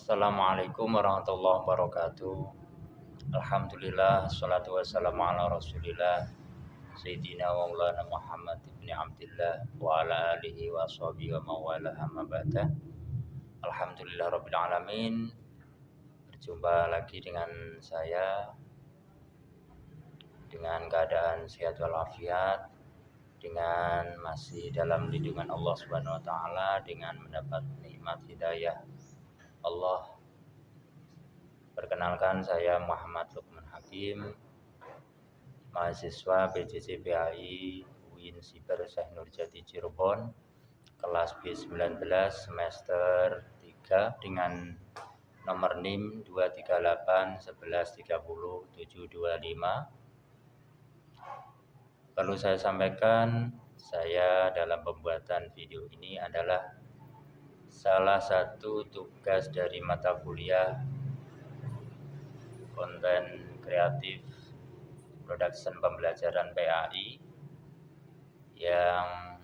Assalamualaikum warahmatullahi wabarakatuh. Alhamdulillah, salatu wassalamu ala rasulillah Sayyidina wa maulana Muhammad ibn Abdillah wa ala alihi wa sahbihi wa mawala amma ba'da. Alhamdulillah rabbil alamin. Berjumpa lagi dengan saya dengan keadaan sehat walafiat, dengan masih dalam lindungan Allah Subhanahu wa taala, dengan mendapat nikmat hidayah Allah. Perkenalkan, saya Muhammad Lukman Hakim, mahasiswa PJJ PAI UIN Siber Syekh Nurjati Cirebon, kelas B19 semester 3 dengan nomor NIM 2381130 725. Perlu saya sampaikan, saya dalam pembuatan video ini adalah salah satu tugas dari mata kuliah konten kreatif production pembelajaran PAI yang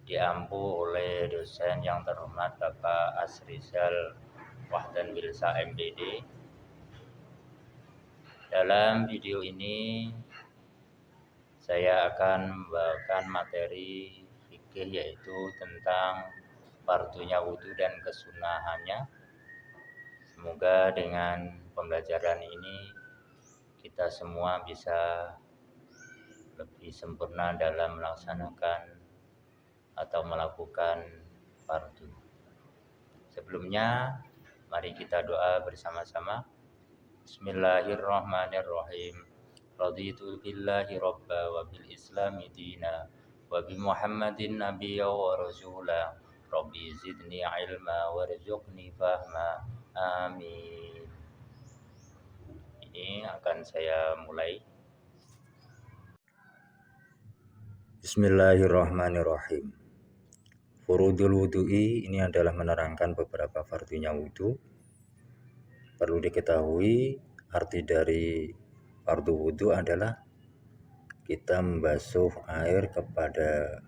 diampu oleh dosen yang terhormat Bapak Asrizal Wahdan Wilsa MPD. Dalam video ini saya akan membawakan materi fikih, yaitu tentang fardunya wudhu dan kesunahannya. Semoga dengan pembelajaran ini kita semua bisa lebih sempurna dalam melaksanakan atau melakukan fardu. Sebelumnya, mari kita doa bersama-sama. Bismillahirrahmanirrahim. Raditu billahi rabba wa bil islami dina wa bi Muhammadin nabiyya wa rasula. Rabbi zidni ilma warzuqni fahma. Amin. Ini akan saya mulai. Bismillahirrahmanirrahim. Furudul wudu'i ini adalah menerangkan beberapa fardunya wudu. Perlu diketahui, arti dari fardu wudu adalah kita membasuh air kepada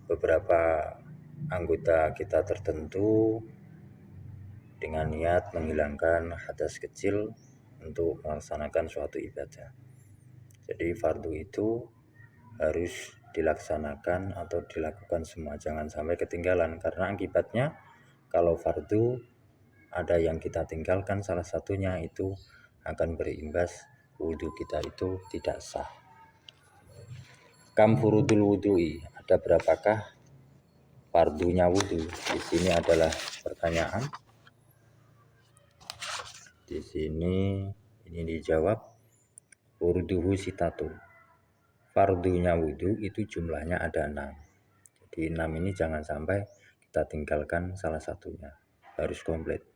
beberapa anggota kita tertentu dengan niat menghilangkan hadas kecil untuk melaksanakan suatu ibadah. Jadi fardu itu harus dilaksanakan atau dilakukan semua, jangan sampai ketinggalan, karena akibatnya kalau fardu ada yang kita tinggalkan salah satunya, itu akan berimbas wudhu kita itu tidak sah. Kam furudul wudhu'i, ada berapakah fardunya wudhu? Di sini adalah pertanyaan. Di sini ini dijawab furuduhu sitatu. Fardunya wudhu itu jumlahnya ada 6. Jadi 6 ini jangan sampai kita tinggalkan salah satunya, harus komplit.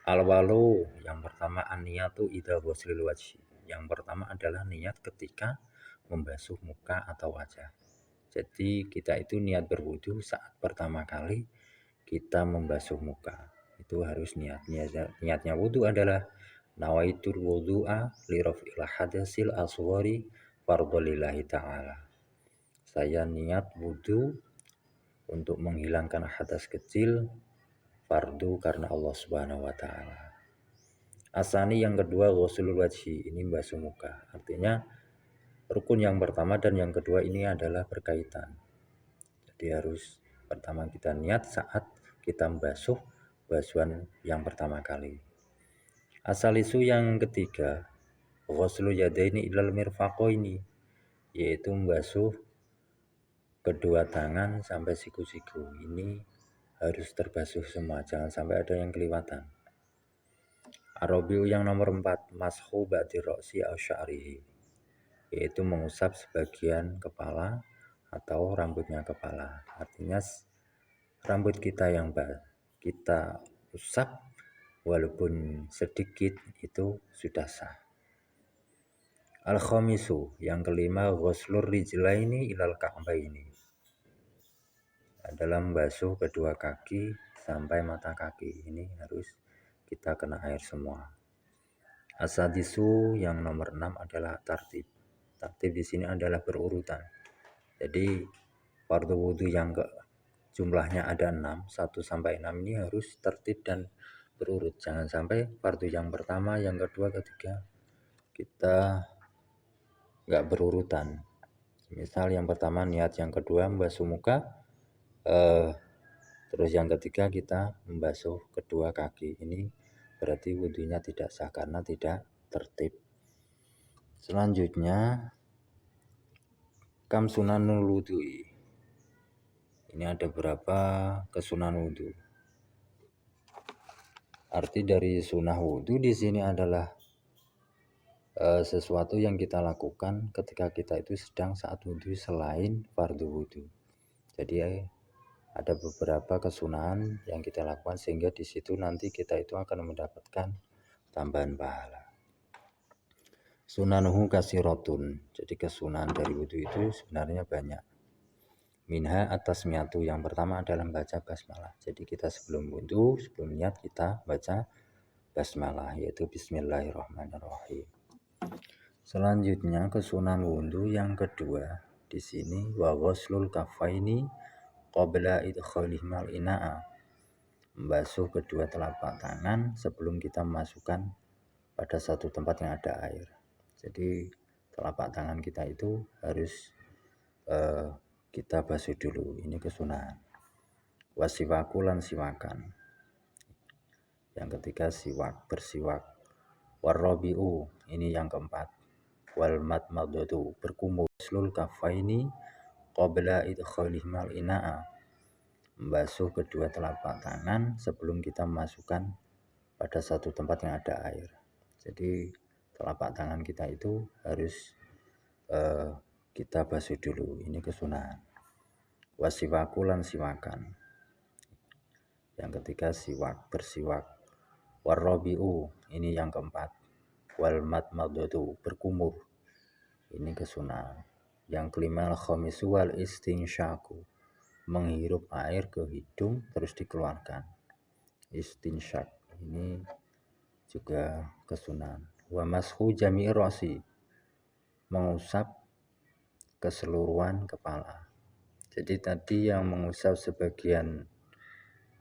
Al-walu, yang pertama an-niyatu idza ghuslil wajhi. Yang pertama adalah niat ketika membasuh muka atau wajah. Jadi kita itu niat berwudu saat pertama kali kita membasuh muka. Itu harus niatnya wudu adalah nawaitul wudu'a li raf'il hadasil asghari fardholillahi ta'ala. Saya niat wudu untuk menghilangkan hadas kecil, fardu karena Allah Subhanahu wa taala. Asani, yang kedua, ghuslul wajhi, ini membasuh muka. Artinya rukun yang pertama dan yang kedua ini adalah berkaitan. Jadi harus pertama kita niat saat kita membasuh basuhan yang pertama kali. Asalisu, yang ketiga, ghuslu yadaini ilal mirfaqaini, yaitu membasuh kedua tangan sampai siku-siku. Ini harus terbasuh semua, jangan sampai ada yang kelewatan. Arabiu, yang nomor 4, mashu ba'di ra'si aw sya'rihi, yaitu mengusap sebagian kepala atau rambutnya kepala. Artinya rambut kita yang kita usap walaupun sedikit itu sudah sah. Al-khamisu, yang kelima, ghuslur rijlaini ilal ka'baini, adalah membasuh kedua kaki sampai mata kaki. Ini harus kita kena air semua. Asadisu, yang nomor 6 adalah tartib. Tartib di sini adalah berurutan. Jadi fardu wudu yang jumlahnya ada 6, 1 sampai 6 ini harus tertib dan berurut. Jangan sampai fardu yang pertama, yang kedua, ketiga kita nggak berurutan. Misal yang pertama niat, yang kedua membasuh muka, terus yang ketiga kita membasuh kedua kaki. Ini berarti wudhunya tidak sah karena tidak tertib. Selanjutnya kam sunanul wudhu'i. Ini ada berapa kesunahan wudhu. Arti dari sunnah wudhu di sini adalah sesuatu yang kita lakukan ketika kita itu sedang saat wudhu selain fardu wudhu. Jadi ada beberapa kesunahan yang kita lakukan sehingga di situ nanti kita itu akan mendapatkan tambahan pahala. Sunanuhu kasiratun. Jadi kesunahan dari wudhu itu sebenarnya banyak. Minha atas miatu, yang pertama adalah membaca basmalah. Jadi kita sebelum wudhu, sebelum niat kita baca basmalah, yaitu bismillahirrahmanirrahim. Selanjutnya kesunahan wudhu yang kedua di sini wa ghuslul kaffaini qabla idkhalihimal ina'a. Membasuh kedua telapak tangan sebelum kita memasukkan pada satu tempat yang ada air. Jadi telapak tangan kita itu harus kita basuh dulu. Ini kesunahan. Wasiwaku lan siwakan. Yang ketiga siwak, bersiwak. Warrobi'u, ini yang keempat. Wal madmadatu, berkumur. Slul kafaini qabla idkhalihimal ina'a. Membasuh kedua telapak tangan sebelum kita memasukkan pada satu tempat yang ada air. Jadi telapak tangan kita itu harus kita basuh dulu. Ini kesunahan. Wasiwaku lan siwakan. Yang ketiga siwak, bersiwak. Warrobi'u, ini yang keempat. Wal madmadatu, berkumur. Ini kesunahan. Yang kelima al-khamisu wal istinsyaku. Menghirup air ke hidung terus dikeluarkan. Istinsyak. Ini juga kesunahan. Wa mashu jami'i ra'si. Mengusap keseluruhan kepala. Jadi tadi yang mengusap sebagian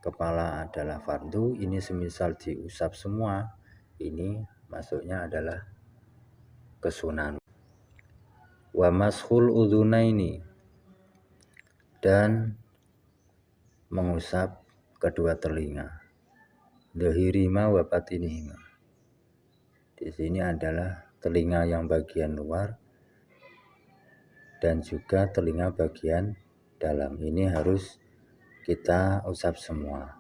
kepala adalah fardu, ini semisal diusap semua, ini masuknya adalah kesunahan. Wa mashul udhunaini, dan mengusap kedua telinga. Dhahirima wa batinihima. Di sini adalah telinga yang bagian luar dan juga telinga bagian dalam. Ini harus kita usap semua.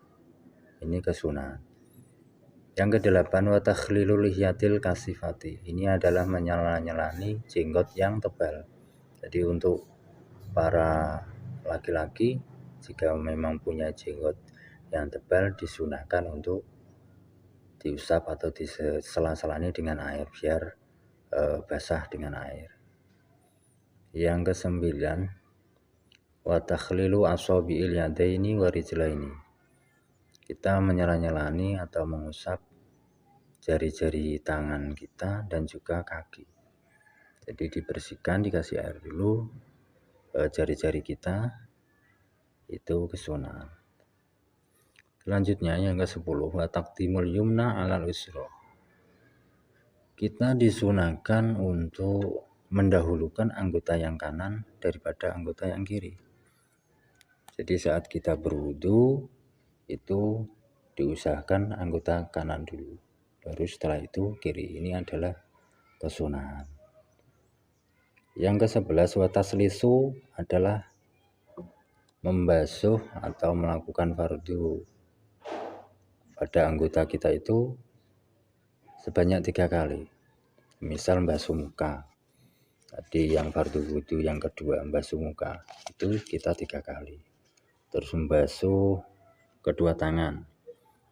Ini kesunahan. Yang kedelapan wa takhlilul lihyatil kasifati. Ini adalah menyela-nyelani jenggot yang tebal. Jadi untuk para laki-laki jika memang punya jenggot yang tebal disunahkan untuk diusap atau disela-selani dengan air biar basah dengan air. Yang kesembilan wa takhlilu asabi'il yadaini wa rijlaini. Kita menyela-nyelani atau mengusap jari-jari tangan kita dan juga kaki. Jadi dibersihkan, dikasih air dulu jari-jari kita, itu kesunahan. Selanjutnya yang ke-10 wa taqdimul yumna 'alal usra. Kita disunahkan untuk mendahulukan anggota yang kanan daripada anggota yang kiri. Jadi saat kita berwudu itu diusahakan anggota kanan dulu, baru setelah itu kiri. Ini adalah kesunahan. Yang ke-11 wa taslisu adalah membasuh atau melakukan fardu pada anggota kita itu sebanyak 3 kali. Misal membasuh muka, tadi yang fardu wudu yang kedua membasuh muka, itu kita 3 kali. Terus membasuh kedua tangan,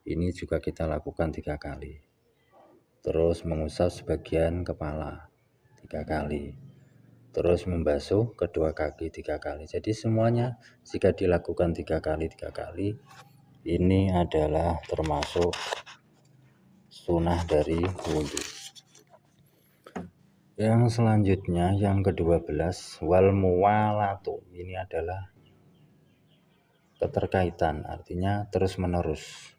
ini juga kita lakukan 3 kali. Terus mengusap sebagian kepala 3 kali. Terus membasuh kedua kaki 3 kali. Jadi semuanya jika dilakukan 3 kali, ini adalah termasuk sunnah dari wudhu. Yang selanjutnya yang ke-12 wal muwalatu. Ini adalah keterkaitan, artinya terus menerus.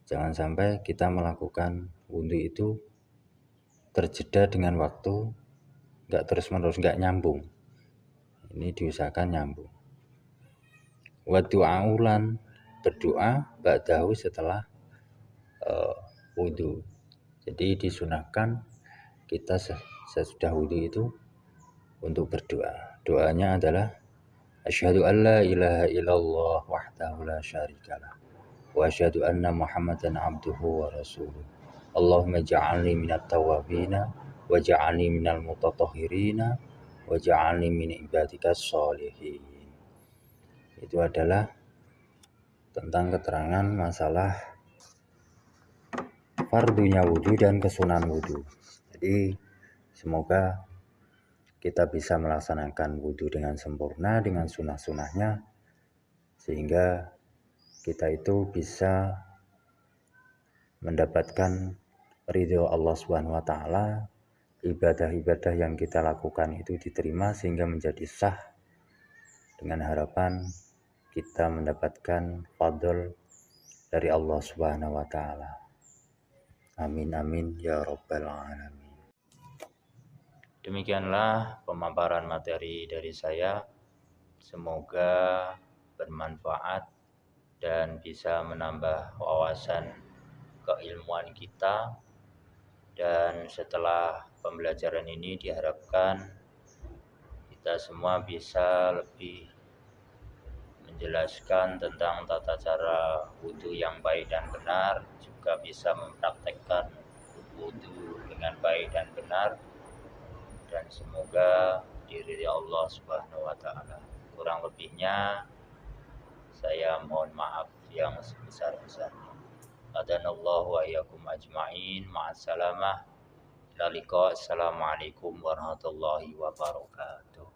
Jangan sampai kita melakukan wudhu itu terjeda dengan waktu, nggak terus menerus, nggak nyambung. Ini diusahakan nyambung. Wa du'aulan, berdoa ba'dahu setelah wudhu. Jadi disunahkan kita sesudah wudhu itu untuk berdoa. Doanya adalah asyhadu an la ilaha illallah wahdahu la syarikalah wa asyhadu anna muhammadan abduhu wa rasuluh. Allahumma ja'alni minat tawabina wa ja'alni minal mutatahhirina wa ja'alni min ibadikas sholihin. Itu adalah tentang keterangan masalah fardunya wudhu dan kesunahan wudhu. Jadi semoga kita bisa melaksanakan wudhu dengan sempurna, dengan sunah-sunahnya, sehingga kita itu bisa mendapatkan ridho Allah Subhanahu wa Ta'ala. Ibadah-ibadah yang kita lakukan itu diterima sehingga menjadi sah, dengan harapan kita mendapatkan fadl dari Allah Subhanahu wa Ta'ala. Amin amin ya rabbal alamin. Demikianlah pemaparan materi dari saya. Semoga bermanfaat dan bisa menambah wawasan keilmuan kita. Dan setelah pembelajaran ini diharapkan kita semua bisa lebih menjelaskan tentang tata cara wudhu yang baik dan benar, juga bisa mempraktekkan wudhu dengan baik dan benar, dan semoga diridhoi Allah Subhanahu wa Ta'ala. Kurang lebihnya saya mohon maaf yang sebesar-besarnya. Adanallahu wa iyyakum ajma'in. Ma'assalamah. Ila liqa. Assalamualaikum warahmatullahi wabarakatuh.